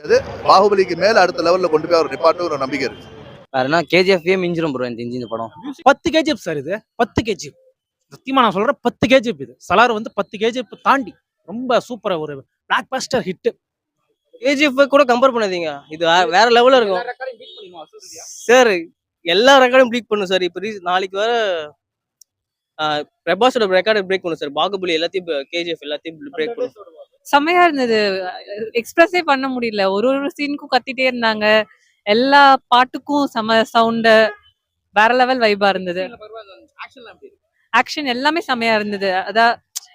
அது பாகுபலிக்கு மேல அடுத்த லெவல்ல கொண்டு போய் அவர் நிப்பாட்டு ஒரு நம்பிக்கை இருக்கு. வேற என்ன கேஜிஎஃப்ஏ மிஞ்சிரும் ப்ரோ இந்த படம். 10 கேஜிஎஃப் சார் இது 10 கேஜிஎஃப். சத்தியமா நான் சொல்றேன் 10 கேஜிஎஃப் இது. சலார் வந்து 10 கேஜிஎஃப் தாண்டி ரொம்ப சூப்பரா ஒரு பிளாக் பஸ்டர் ஹிட். கேஜிஎஃப் கூட கம்பேர் பண்ணாதீங்க, இது வேற லெவல்ல இருக்கும் சார். எல்லா ரெக்கார்டும் பிரேக் பண்ணும் சார். இப்போ நாளைக்கு வர பிரபாஸோட ரெக்கார்டை பிரேக் பண்ணும் சார். பாகுபலி எல்லாத்தையும் கேஜிஎஃப் எல்லாத்தையும் பிரேக் பண்ணும். செம்மையா இருந்தது. எக்ஸ்பிரஸே பண்ண முடியல. ஒரு ஒரு சீனுக்கும் கத்திட்டே இருந்தாங்க. எல்லா பாட்டுக்கும் செம சவுண்ட், வேற லெவல் வைபா இருந்தது. ஆக்ஷன் எல்லாமே செமையா இருந்தது. அதான்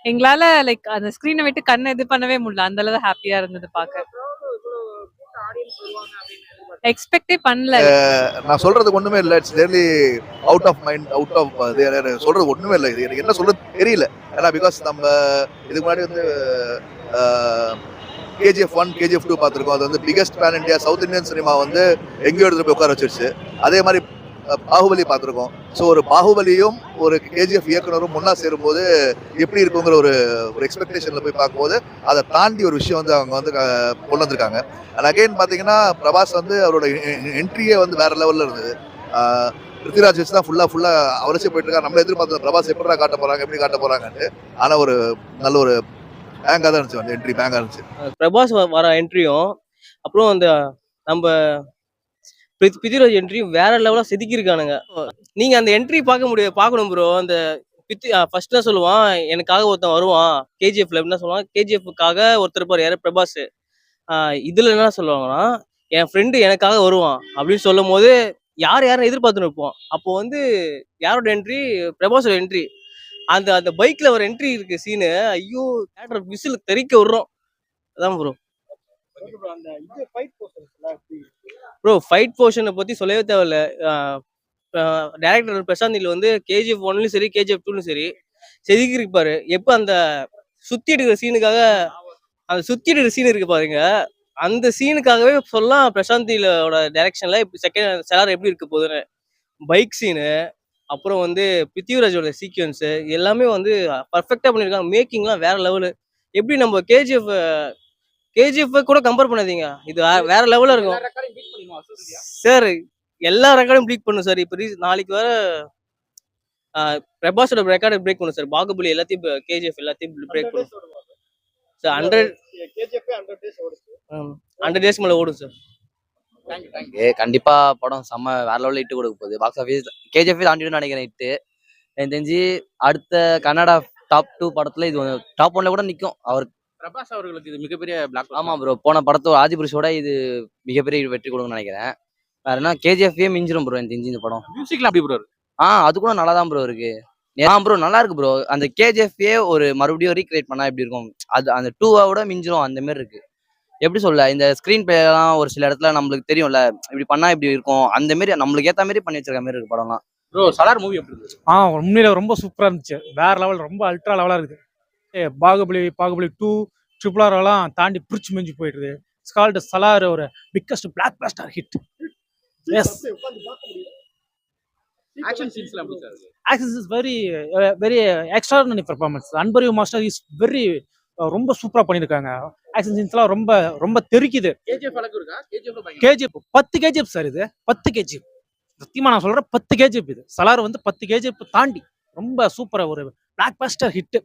எங்களால லைக் அந்த ஸ்கிரீனை விட்டு கண்ணை இது பண்ணவே முடியல. அந்த அளவு ஹாப்பியா இருந்தது பார்க்க. எக்ஸ்பெக்டே பண்ணல. நான் சொல்றது ஒண்ணுமே இல்லை. It's really out of mind, out of சொல்றது ஒண்ணுமே இல்லை. இது எனக்கு என்ன சொல்றது தெரியல. ஏன்னா பிகாஸ் நம்ம இதுக்கு முன்னாடி வந்து KGF 1 KGF 2 பார்த்துருக்கோம். அது வந்து biggest pan India south Indian cinema வந்து எங்கேயோ எடுத்துட்டு போய் உட்கார வச்சிருச்சு. அதே மாதிரி பாகுபலி பார்த்துருக்கோம். ஸோ ஒரு பாகுபலியும் ஒரு KGF இயக்குனரும் முன்னா சேரும்போது எப்படி இருக்குங்கிற ஒரு எக்ஸ்பெக்டேஷன்ல போய் பார்க்கும்போது அதை தாண்டி ஒரு விஷயம் வந்து அவங்க வந்து கொண்டு வந்திருக்காங்க. அண்ட் அகைன் பார்த்தீங்கன்னா பிரபாஸ் வந்து அவரோட என்ட்ரியே வந்து வேற லெவலில் இருந்தது. பிருத்திவிராஜ் வச்சு தான் ஃபுல்லா அவரசே போயிட்டு இருக்கா. நம்ம எதிர்பார்த்த பிரபாஸ் எப்படி காட்ட போறாங்க, எப்படி காட்ட போறாங்கன்னு. ஆனால் ஒரு நல்ல ஒரு பேங்காக தான் இருந்துச்சு. அந்த என்ட்ரி பேங்காக இருந்துச்சு. பிரபாஸ் வர என்ட்ரியும் அப்புறம் அந்த நம்ம பிருத்திவிராஜ் என்ட்ரியும் வேற லெவலா செதுக்கியிருக்கானுங்க. நீங்க அந்த என்ட்ரி பார்க்கணும் ப்ரோ. அந்த ஃபர்ஸ்ட் தான் சொல்லுவான், எனக்காக ஒருத்தன் வருவான் கேஜிஎஃப்ல. என்ன சொல்லுவான், கேஜிஎஃப்காக ஒருத்தர் இருப்பார், யாரு, பிரபாஸ். இதுல என்ன சொல்லுவாங்கன்னா, என் ஃப்ரெண்டு எனக்காக வருவான் அப்படின்னு சொல்லும் போது யாரும் எதிர்பார்த்துன்னு இருப்போம். அப்போ வந்து யாரோட என்ட்ரி, பிரபாஸோட என்ட்ரி. அந்த அந்த பைக்ல ஒரு என்ட்ரி இருக்கு சீனு. ஐயோ, தேட்டர் விசில் தெறிக்க விடுறோம். அதான் ப்ரோ. ப்ரோ ஃபைட் போர்ஷனை பத்தி சொல்லவே தேவையில்ல. டைரக்டர் பிரசாந்த் வந்து KGF 1லயும் சரி KGF 2லயும் சரி செதுக்கி இருப்பாரு. எப்ப அந்த சுத்தி எடுக்கிற சீனுக்காக, அந்த சுத்தி எடுக்கிற சீன் இருக்கு பாருங்க, அந்த சீனுக்காகவே சொல்லலாம் பிரசாந்திலோட டைரக்ஷன்ல இப்ப செகண்ட் சலார் எப்படி இருக்க போகுதுன்னு. பைக் சீனு, அப்புறம் வந்து பிருத்திவிராஜோட சீக்வன்ஸ் எல்லாமே வந்து பர்ஃபெக்டா பண்ணியிருக்காங்க. மேக்கிங்லாம் வேற லெவலு. எப்படி நம்ம கேஜிஎஃப் கூட கம்பேர் பண்ணாதீங்க, இது வேற லெவல்ல இருக்கும் சார். எல்லா ரெக்கார்டும் பிரேக் பண்ணும் சார். இப்போ நாளைக்கு வர பிரபாஸோட ரெக்கார்டை பிரேக் பண்ணும் சார். பாகுபலி எல்லாத்தையும் கேஜிஎஃப் எல்லாத்தையும் பிரேக் பண்ணும் சார். 100 டேஸ் மேல ஓடும் சார். கண்டிப்பா படம் செம்ம வேற லெவலில் இட்டு கொடுக்க போகுது. பாக்ஸ் ஆஃபீஸ் KGF தாண்டிடும் நினைக்கிறேன். இட்டு எனக்கு தெரிஞ்சு அடுத்த கன்னடா டாப் 2 படத்துல இது டாப் 1ல கூட நிற்கும். அவருக்கு பிரபாஸ் அவர்களுக்கு இது மிகப்பெரிய பிளாக். ஆமா ப்ரோ, போன படத்தோட ஆதிபுருஷோட இது மிகப்பெரிய வெற்றி கொடுக்கும்னு நினைக்கிறேன். வேற என்ன கேஜிஎஃப்ஏ மிஞ்சிரும் ப்ரோ எனக்கு தெரிஞ்சு இந்த படம். மியூசிக்லாம் அப்படி ப்ரோ இருக்கு. அது கூட நல்லா தான் ப்ரோ இருக்கு. ப்ரோ நல்லா இருக்கு ப்ரோ. அந்த KGFஏ ஒரு மறுபடியும் ரீக்ரியேட் பண்ணா எப்படி இருக்கும், அது அந்த 2 மிஞ்சிரும் அந்த மாதிரி இருக்கு. எப்படி சொல்ல, இந்த ஸ்கிரீன் பிளேலாம் ஒரு சில இடத்துல நம்மளுக்கு தெரியும்ல, இப்படி பண்ணா இப்படி இருக்கும், அந்த மாதிரி நம்மளுக்கு ஏத்த மாதிரி பண்ணி வச்சிருக்க மாதிரி இருக்கு படம்லாம். ப்ரோ சலார் மூவி எப்படி இருந்துச்சு? உண்மையில ரொம்ப சூப்பரா இருந்துச்சு. வேற லெவல், ரொம்ப அல்ட்ரா லெவலா இருக்குது. பாகுபலி 2 RRR எல்லாம் தாண்டி பிரிச்சு மிஞ்சி போயிடுது. இட்ஸ் கால்ட் சலார், ஒரு biggest blockbuster hit. Yes, action சீன்ஸ்லாம் எப்படி சார் இருக்கு? Actors is very extraordinary performance. Anbariv master is very ரொம்ப சூப்பரா பண்ணிருக்காங்க. ஆக்ஷன் சீன்ஸ்லாம் ரொம்ப ரொம்ப தெரிக்குது. KGF அளவுக்கு இருக்கா? KGF 10 கேஜிஎஃப் சார் இது 10 கேஜிஎஃப். சத்தியமா நான் சொல்றேன் 10 கேஜிஎஃப் இது. சலார் வந்து 10 கேஜிஎஃப் தாண்டி ரொம்ப சூப்பரா ஒரு பிளாக் பஸ்டர் ஹிட்.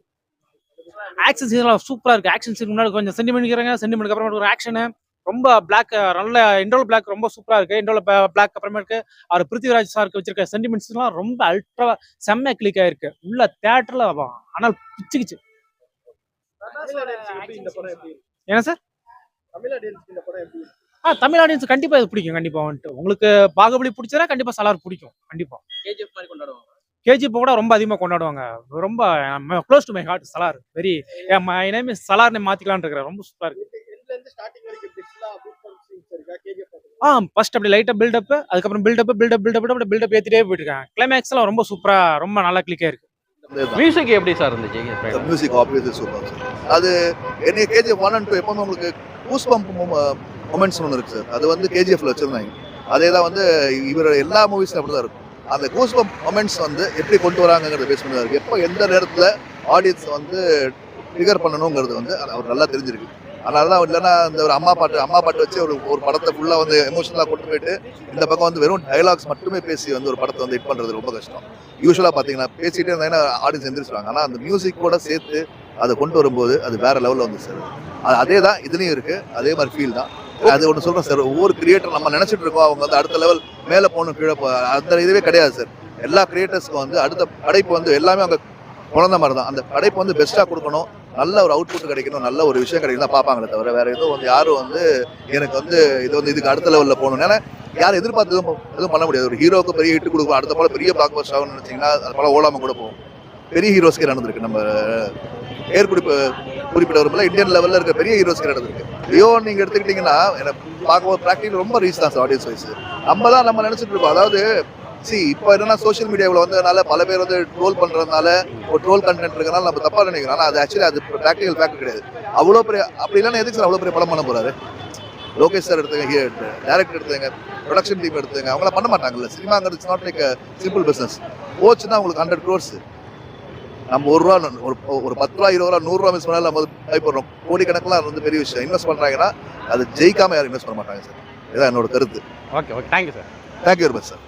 ஆக்ஷன் சீன்லாம் சூப்பரா இருக்கு. ஆக்ஷன் சீன் முன்னாடி கொஞ்சம் சென்டிமெண்ட் அப்புறமா ஒரு ஆக்ஷனு ரொம்ப பிளாக், நல்ல இண்டோல் பிளாக் ரொம்ப சூப்பரா இருக்கு. இண்டோல் பிளாக் அப்புறமேட்டுக்கு அவர் பிருத்திவிராஜ் சாருக்கு வச்சிருக்க சென்டிமெண்ட்ஸ்லாம் ரொம்ப அல்ட்ரா செம்ம கிளிக் ஆயிருக்கு. உள்ள தியேட்டர்ல ஆனால் பிச்சுக்குச்சு. என்ன சார், தமிழ் ஆடியன்ஸ் கண்டிப்பா இது பிடிக்கும். கண்டிப்பா வந்துட்டு உங்களுக்கு பாகுபலி பிடிச்சா கண்டிப்பா சலார் பிடிக்கும். கண்டிப்பா KGF மாதிரி கொண்டாடுவாங்க. KGF கூட ரொம்ப அதிகமா கொண்டாடுவாங்க. ரொம்ப close to my heart Salaar. Very my name is சலார்னு மாத்திக்கலாம்னு இருக்கிறேன். ரொம்ப சூப்பரா இருக்கு. ஃபர்ஸ்ட் அப்படி லைட்டா பில்டப், அதுக்கப்புறம் பில்டப் ஏத்திட்டே போயிட்டு இருக்காங்க. கிளைமேக்ஸ் எல்லாம் ரொம்ப சூப்பரா, ரொம்ப நல்லா கிளிக்கா இருக்கு. மியூசிக் எப்படி சார் இருந்துச்சு? Music obviously super sir. அது என்ன KGF 1 and 2 எப்பவுமே உங்களுக்கு கூஸ் பம்ப் மொமெண்ட்ஸ் ஒன்று இருக்கு சார். அது வந்து KGFல வச்சிருந்தாங்க. அதே தான் வந்து இவரோட எல்லா மூவிஸ்ல அப்படிதான் இருக்கும். அந்த கூஸ் பம்ப் மொமெண்ட்ஸ் வந்து எப்படி கொண்டு வராங்கிறத பேஸ் பண்ணி தான் இருக்கு. எப்போ எந்த நேரத்தில் ஆடியன்ஸ் வந்து ட்ரிகர் பண்ணணுங்கிறது வந்து அவர் நல்லா தெரிஞ்சிருக்கு. அதனால தான் இல்லைன்னா இந்த ஒரு அம்மா பாட்டு வச்சு ஒரு படத்தை ஃபுல்லாக வந்து எமோஷனலாக கொண்டு போயிட்டு இந்த பக்கம் வந்து வெறும் டைலாக்ஸ் மட்டுமே பேசி வந்து ஒரு படத்தை வந்து ஹிட் பண்ணுறது ரொம்ப கஷ்டம். யூஸ்வலாக பார்த்தீங்கன்னா பேசிகிட்டே இருந்தாங்கன்னா ஆடியன்ஸ் எந்திரிச்சுவாங்க. ஆனால் அந்த மியூசிக்கோட சேர்த்து அதை கொண்டு வரும்போது அது வேற லெவலில் வந்து சார். அதே தான் இதுலேயும் இருக்குது, அதே மாதிரி ஃபீல் தான். அது ஒன்று சொல்கிறேன் சார், ஒவ்வொரு கிரியேட்டர் நம்ம நினச்சிட்டு இருக்கோம் அவங்க வந்து அடுத்த லெவல் மேலே போகணும் கீழே அந்த இதுவே கிடையாது சார். எல்லா கிரியேட்டர்ஸ்க்கும் வந்து அடுத்த படைப்பு வந்து எல்லாமே அவங்க குழந்த மாதிரி தான். அந்த படைப்பு வந்து பெஸ்ட்டாக கொடுக்கணும், நல்ல ஒரு அவுட்புட் கிடைக்கணும், நல்ல ஒரு விஷயம் கிடைக்கணும் தான் பார்ப்பாங்களே தவிர வேற எதுவும் வந்து யாரும் வந்து எனக்கு வந்து இது வந்து இதுக்கு அடுத்த லெவலில் போகணும். ஏன்னா யாரும் எதிர்பார்த்து எதுவும் பண்ண முடியாது. ஒரு ஹீரோவுக்கு பெரிய ஹிட் கொடுக்கும், அடுத்த போல பெரிய பிளாக் பஸ்டர் ஆகும்னு நினைச்சீங்கன்னா அது போல ஓடாம கூட போகும். பெரிய ஹீரோஸ்க்கே நடந்திருக்கு. நம்ம குறிப்பிட்டவர்கள் இந்தியன் லெவலில் இருக்க பெரிய ஹீரோஸ்க்கு நடந்திருக்கு. லியோ நீங்கள் எடுத்துக்கிட்டிங்கன்னா எனக்கு பார்க்கும்போது ப்ராக்டிக்கல் ரொம்ப ரீச் தான் சார் ஆடியன்ஸ் வைஸ். நம்ம நினச்சிட்டு இருக்கோம். அதாவது இப்போ என்னன்னா சோஷியல் மீடியாவில் வந்ததுனால பல பேர் வந்து ட்ரோல் பண்ணுறதுனால ஒரு ட்ரோல் கண்டென்ட் இருக்கனால நம்ம தப்பாக நினைக்கிறோம். ஆனால் அது ஆக்சுவலி அது ப்ராக்டிக்கல் ஃபேக்ட் கிடையாது. அவ்வளோ பெரிய அப்படி இல்லைன்னா எதுக்கு சார் அவ்வளோ பெரிய படம் பண்ண போகிறாரு? லோகேஷ் சார் எடுத்துங்க, டேரக்டர் எடுத்துங்க, ப்ரொடக்ஷன் டீம் எடுத்துங்க, அவங்களாம் பண்ண மாட்டாங்கல்ல. சினிமாங்கிறது it's not like simple business. போச்சுன்னா உங்களுக்கு 100 crores. நம்ம ஒரு 10 ரூபா 20 ரூபா 100 ரூபா மிஸ் பண்ணாலும் நம்ம பயப்படுறோம். கோடிக்கணக்கெல்லாம் வந்து பெரிய விஷயம். இன்வெஸ்ட் பண்ணுறாங்கன்னா அது ஜெயிக்காம யாரும் இன்வெஸ்ட் பண்ண மாட்டாங்க சார். இதான் என்னோட கருத்து. Okay thank you sir. Thank you very much sir.